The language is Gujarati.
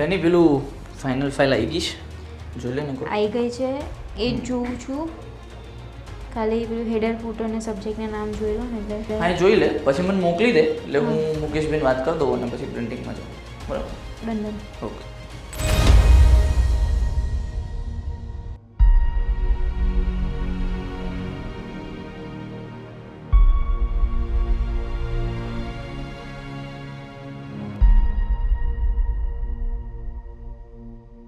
કંઈ નહીં, પેલું ફાઇનલ ફાઇલ આવી ગઈ છે, જોઈ લે ને કોઈ. આવી ગઈ છે એ જ જોઉં છું. ખાલી પેલું હેડર ફૂટર અને સબ્જેક્ટના નામ જોઈ લો ને એટલે હા, એ જોઈ લે, પછી મને મોકલી દે એટલે હું મુકેશબેન વાત કરી દઉં અને પછી પ્રિન્ટિંગમાં જાઉં. બરાબર? બંને ઓકે.